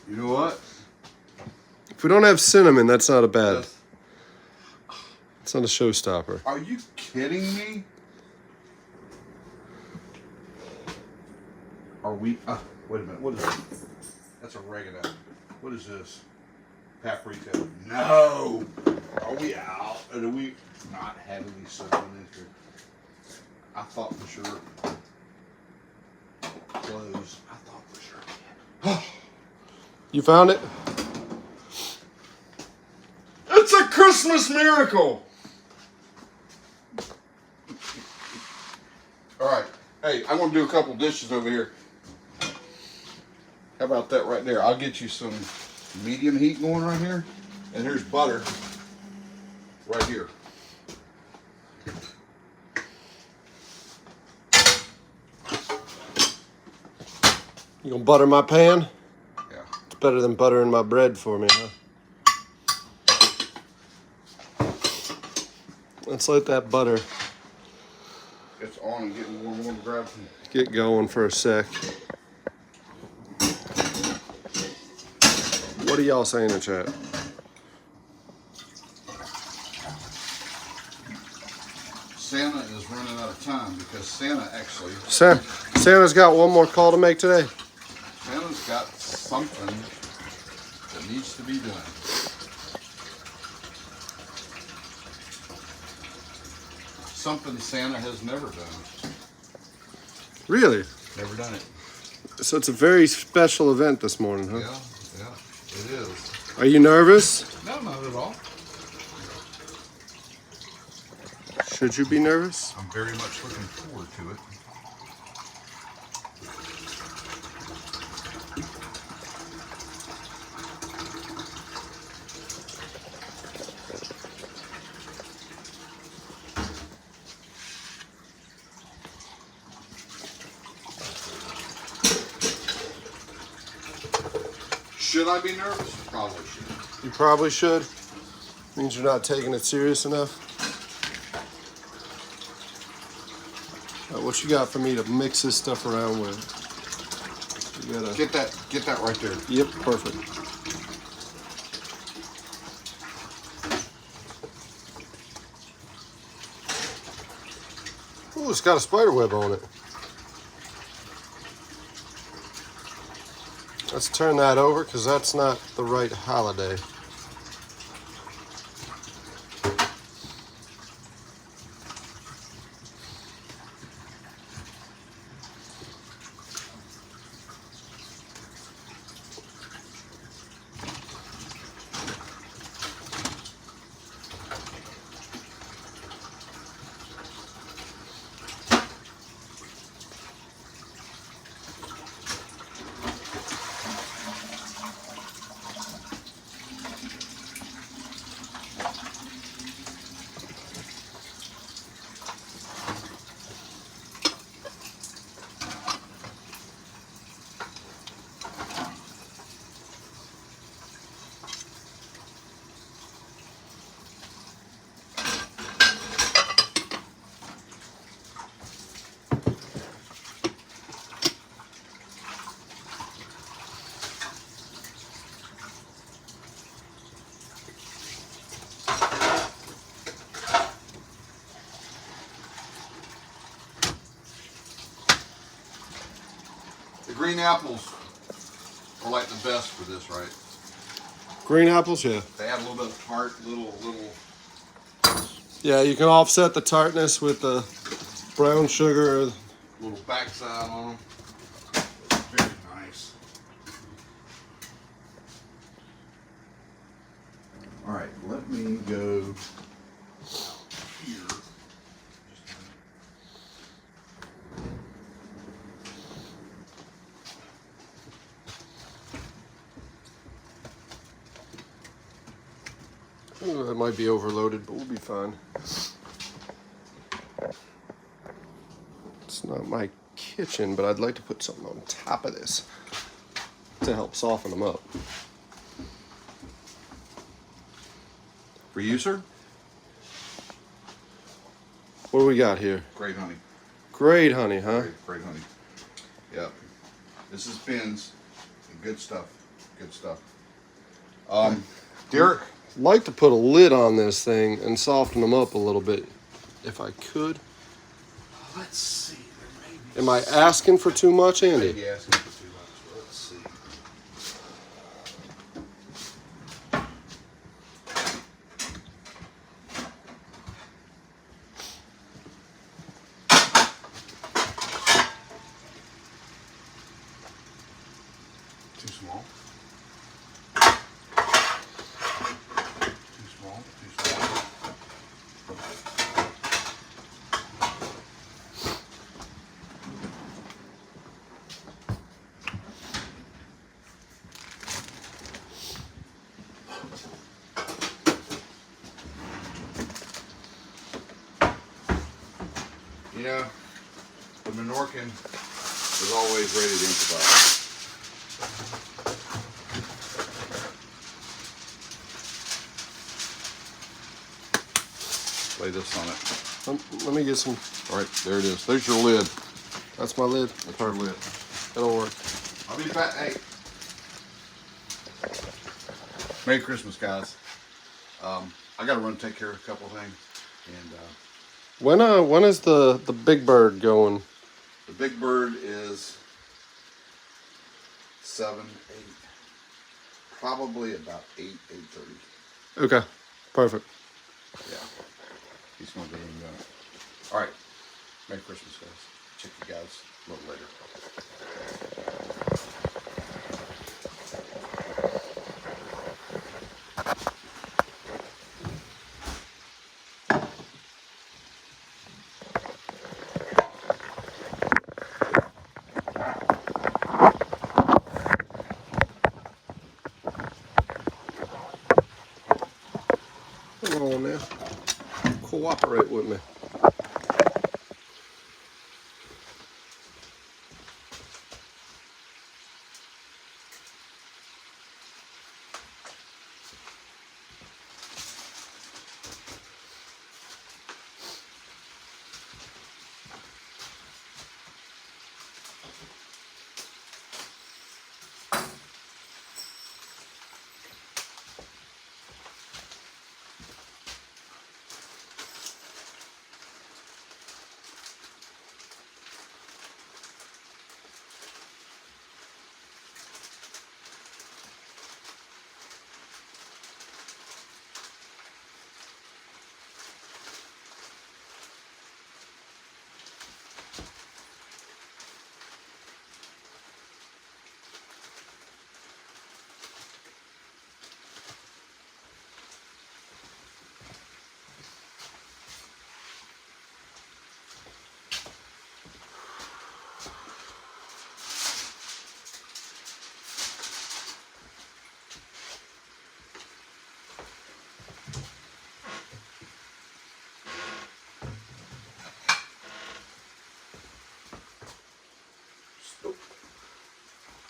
You know what? If we don't have cinnamon, that's not a bad. It's not a showstopper. Are you kidding me? Are we? Wait a minute. What is this? That's oregano. What is this? Paprika. No. Are we out? Or do we not have any cinnamon in here? I thought for sure. Close. I thought for sure we had. You found it? It's a Christmas miracle. All right. Hey, I'm going to do a couple dishes over here. How about that right there? I'll get you some medium heat going right here. And here's butter right here. You gonna butter my pan? Yeah. It's better than buttering my bread for me, huh? Let's let that butter It's on and getting warm. Warm to grab some. get going for a sec. What are y'all saying in the chat? Santa is running out of time because Santa actually, Santa's got one more call to make today. Santa's got something that needs to be done. Something Santa has never done. Really? Never done it. So it's a very special event this morning, huh? Yeah, it is. Are you nervous? No, not at all. Should you be nervous? I'm very much looking forward to it. Should I be nervous? Probably should. You probably should. Means you're not taking it serious enough. What you got for me to mix this stuff around with? You gotta Get that right there. Yep, perfect. Ooh, it's got a spider web on it. Let's turn that over because that's not the right holiday. The green apples are like the best for this, right? Green apples, yeah. They add a little bit of tart, little. Yeah, you can offset the tartness with the brown sugar. Little backside on them. Very nice. All right, let me go here. Ooh, that might be overloaded, but we'll be fine. It's not my kitchen, but I'd like to put something on top of this to help soften them up. For you, sir? What do we got here? Great honey. Great honey, huh? Great honey. Yep. This is Ben's. Good stuff. Good stuff. Derek? I'd like to put a lid on this thing and soften them up a little bit, if I could. Let's see. There may be Am I asking for too much, Andy? maybe asking for too much. Let's see. You know, the Minorcan is always ready to improvise. Lay this on it. Let me get some. All right, there it is. There's your lid. That's my lid. That's your lid. It'll work. I'll be back. Hey. Merry Christmas, guys. I got to run and take care of a couple of things. And When is the big bird going? the big bird is 7, 8, probably about 8:30. Okay, perfect. Yeah, he's going to go and go. All right, Merry Christmas, guys. Check you guys a little later. Come on now. Cooperate with me.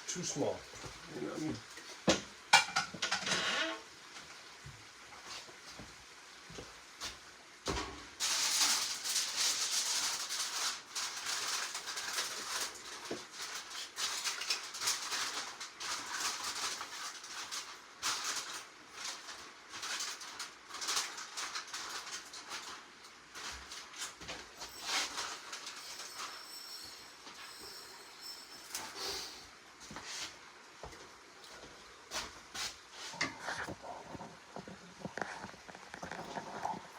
Too small. You know what I mean?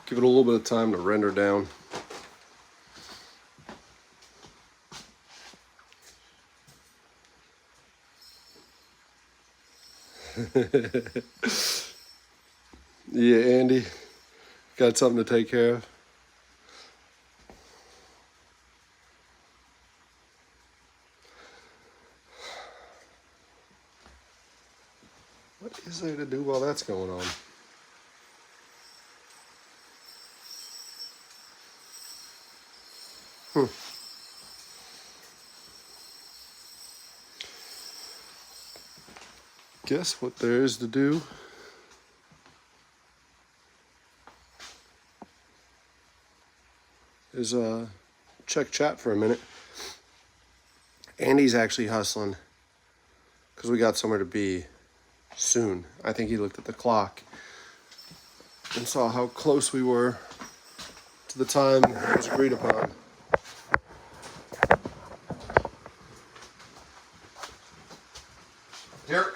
Give it a little bit of time to render down. Yeah, Andy, got something to take care of? What is there to do while that's going on? Guess what there is to do is check chat for a minute. Andy's actually hustling because we got somewhere to be soon. I think he looked at the clock and saw how close we were to the time that was agreed upon. Derek?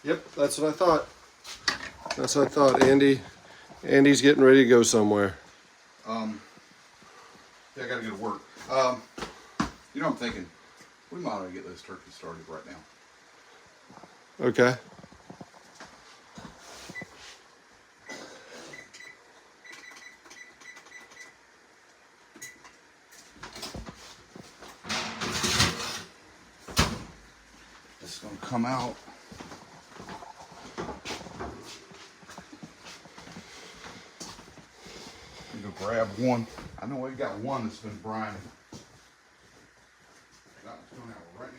Yep, that's what I thought. That's what I thought. Andy's getting ready to go somewhere. Yeah, I gotta go to work. You know, I'm thinking, we might ought to get this turkey started right now. Okay. It's gonna come out. I'm gonna grab one. I know we've got one that's been brining. That one's going out right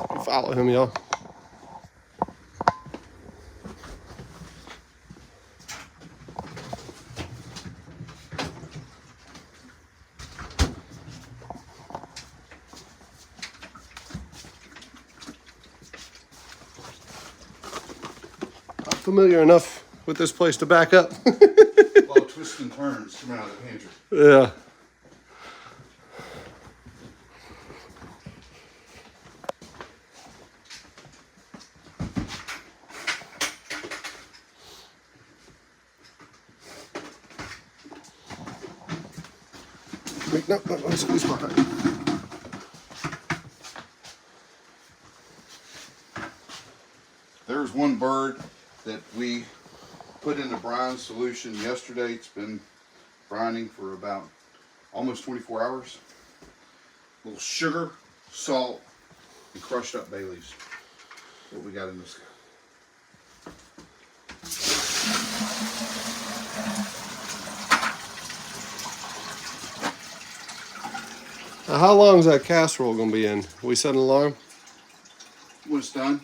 now. Follow him, y'all. I'm familiar enough with this place to back up. A lot of twists and turns coming out of the pantry. Yeah. Wait, no, squeeze behind. There's one bird that we put in the brine solution yesterday. It's been brining for about almost 24 hours. A little sugar, salt, and crushed up bay leaves. What we got in this. Now, how long is that casserole gonna be in? We set an alarm? When it's done,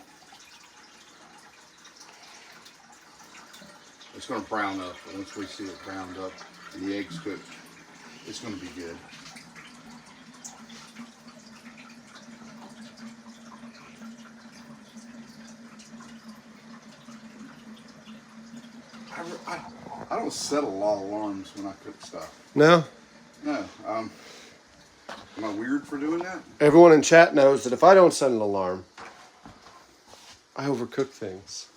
it's going to brown up. But once we see it browned up and the eggs cooked, it's going to be good. I don't set a lot of alarms when I cook stuff. No? No. Am I weird for doing that? Everyone in chat knows that if I don't set an alarm, I overcook things.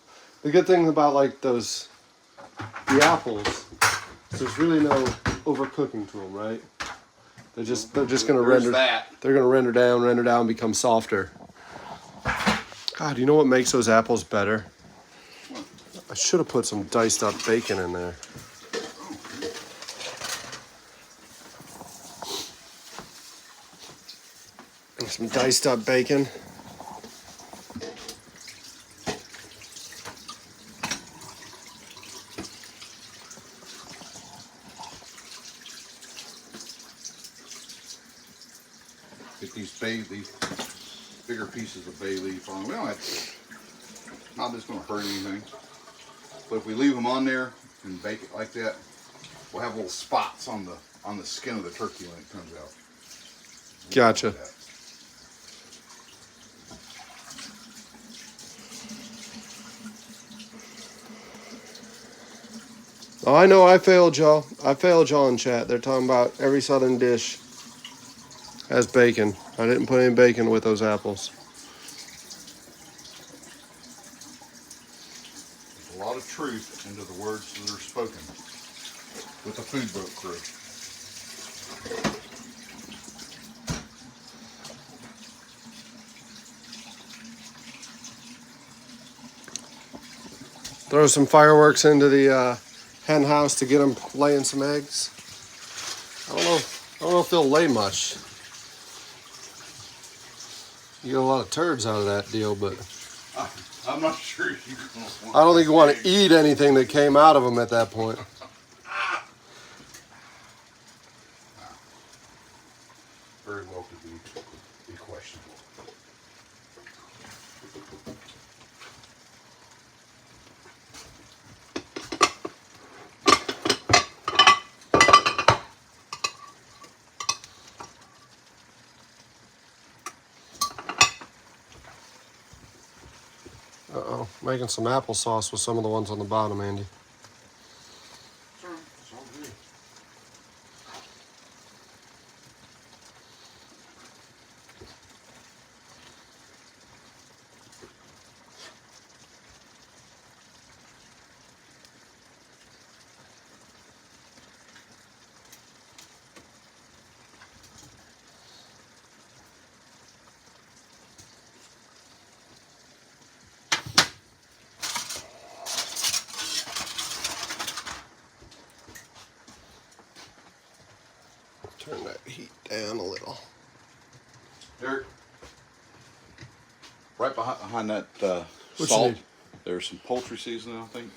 The good thing about like the apples, is there's really no overcooking to them, right? They're just gonna render. They're gonna render down, and become softer. God, you know what makes those apples better? I should have put some diced up bacon in there. Some diced up bacon. Get these bigger pieces of bay leaf on. We don't have to, not that's going to hurt anything. But if we leave them on there and bake it like that, we'll have little spots on the skin of the turkey when it comes out. Gotcha. Oh, I know I failed y'all. I failed y'all in chat. They're talking about every southern dish has bacon. I didn't put any bacon with those apples. There's a lot of truth into the words that are spoken with the food boat crew. Throw some fireworks into the hen house to get them laying some eggs. I don't know if they'll lay much. You get a lot of turds out of that deal, but I'm not sure you want I don't think you want to eat anything that came out of them at that point. Very well could be questionable. Uh-oh, making some applesauce with some of the ones on the bottom, Andy. It's all good. Turn that heat down a little. Derek, right behind that What you salt, need? there's some poultry seasoning, I think.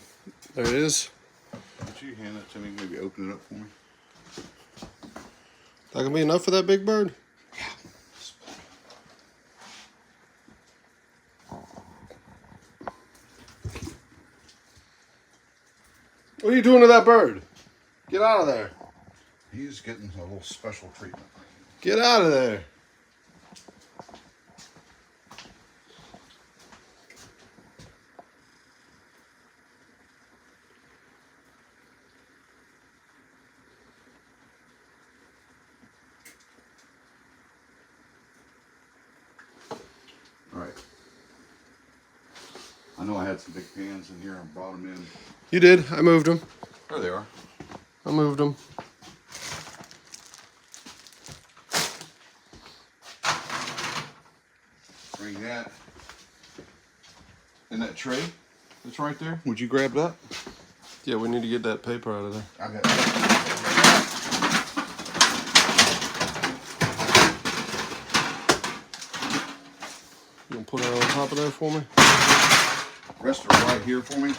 There it is. Would you hand that to me? Maybe open it up for me? That gonna be enough for that big bird? What are you doing to that bird? Get out of there. He's getting a little special treatment. Get out of there. All right. I know I had some big pans in here and brought them in. You did. I moved them. There they are. I moved them. Bring that in that tray that's right there. Would you grab that? Yeah, we need to get that paper out of there. I got it. You gonna put it on top of there for me? Rest it right here for me.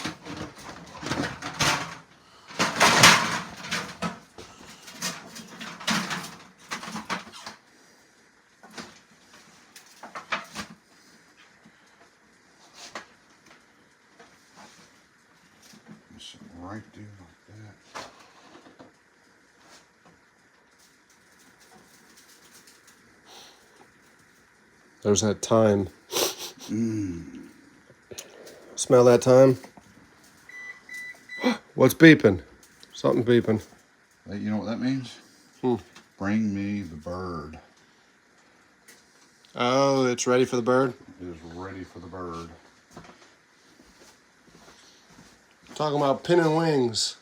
Just right there like that. There's that thyme. Smell that thyme? What's beeping? Something beeping. Hey, you know what that means? Bring me the bird. Oh, it's ready for the bird? It is ready for the bird. Talking about pinning wings.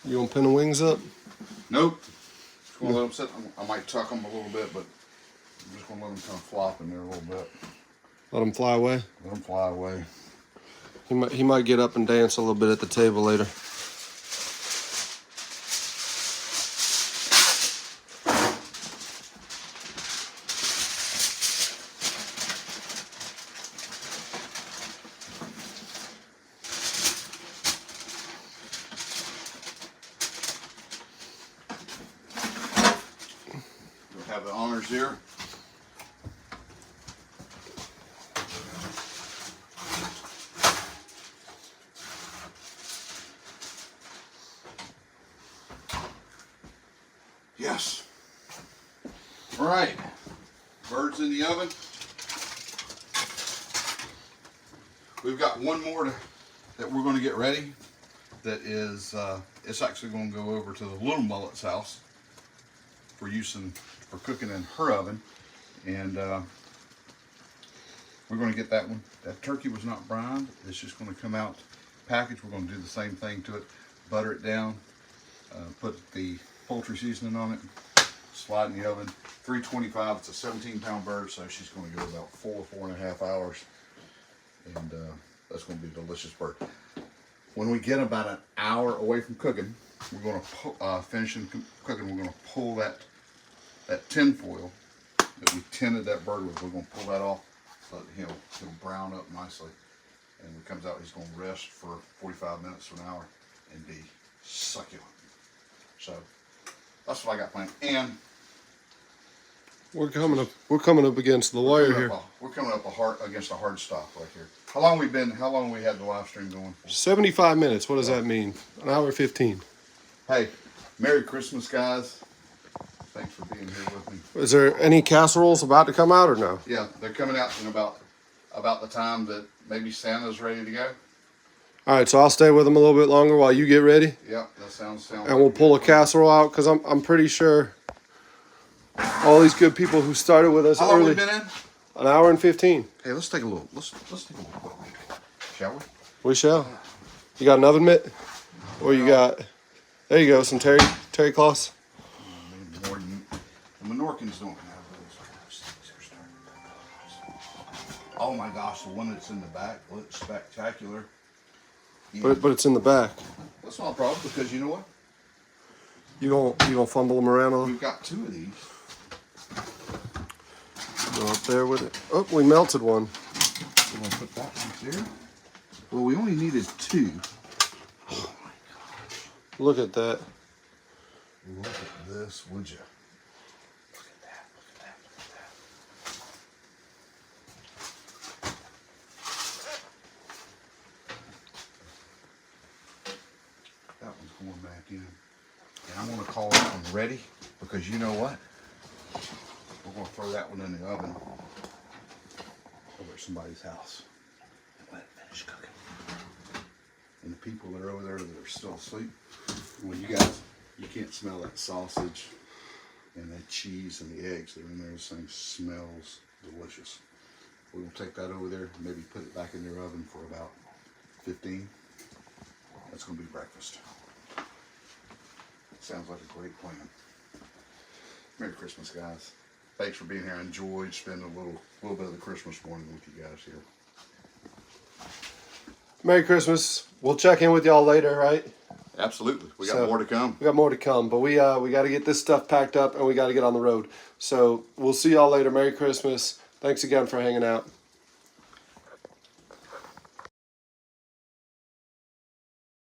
You gonna pin the wings up? Nope. Just gonna let them sit. I might tuck them a little bit, but I'm just gonna let them kind of flop in there a little bit. Let them fly away? Let them fly away. He might get up and dance a little bit at the table later. We'll have the honors here. Yes. All right. Birds in the oven. We've got one more that we're going to get ready. That is, it's actually going to go over to the little mullet's house for cooking in her oven, and we're going to get that one. That turkey was not brined. It's just going to come out packaged. We're going to do the same thing to it. Butter it down. Put the poultry seasoning on it, slide in the oven. 325, it's a 17-pound bird, so she's going to go about 4.5 hours. And that's going to be a delicious bird. When we get about an hour away from cooking, we're going to finish cooking. We're going to pull that tin foil that we tinted that bird with. We're going to pull that off so that he'll brown up nicely. And when it comes out, he's going to rest for 45 minutes to an hour and be succulent. So that's what I got planned. And We're coming up against the wire here. we're coming up against a hard stop right here. How long we had the live stream going for? 75 minutes. What does that mean? An hour 15. Hey, Merry Christmas, guys. Thanks for being here with me. Is there any casseroles about to come out or no? Yeah, they're coming out in about the time that maybe Santa's ready to go. All right, so I'll stay with them a little bit longer while you get ready, Yeah, that sounds. and we'll pull a casserole out because I'm pretty sure all these good people who started with us How long early. we been in? An hour and 15. Hey, let's take a little. Let's take a little quick break, shall we? We shall. You got an oven mitt, or you got? There you go, some terry cloths. Maybe more than the Minorcans don't have those. Oh my gosh, the one that's in the back looks spectacular. Yeah. But it's in the back. That's not a problem because you know what? You gonna fumble them around a little? We've got two of these. Go up there with it. Oh, we melted one. We're gonna put that right there. Well, we only needed two. Oh my gosh. Look at that. Look at this, would you? Look at that, look at that, look at that. That one's going back in. And I'm going to call that one ready because you know what? We're going to throw that one in the oven over at somebody's house and let it finish cooking. And the people that are over there that are still asleep, well, you guys, you can't smell that sausage and that cheese and the eggs that are in there. This thing smells delicious. We're going to take that over there and maybe put it back in their oven for about 15. That's going to be breakfast. Sounds like a great plan. Merry Christmas, guys. Thanks for being here. I enjoyed spending a little bit of the Christmas morning with you guys here. Merry Christmas. We'll check in with y'all later, right? Absolutely. We got more to come. We got more to come, but we got to get this stuff packed up and we got to get on the road. So we'll see y'all later. Merry Christmas. Thanks again for hanging out.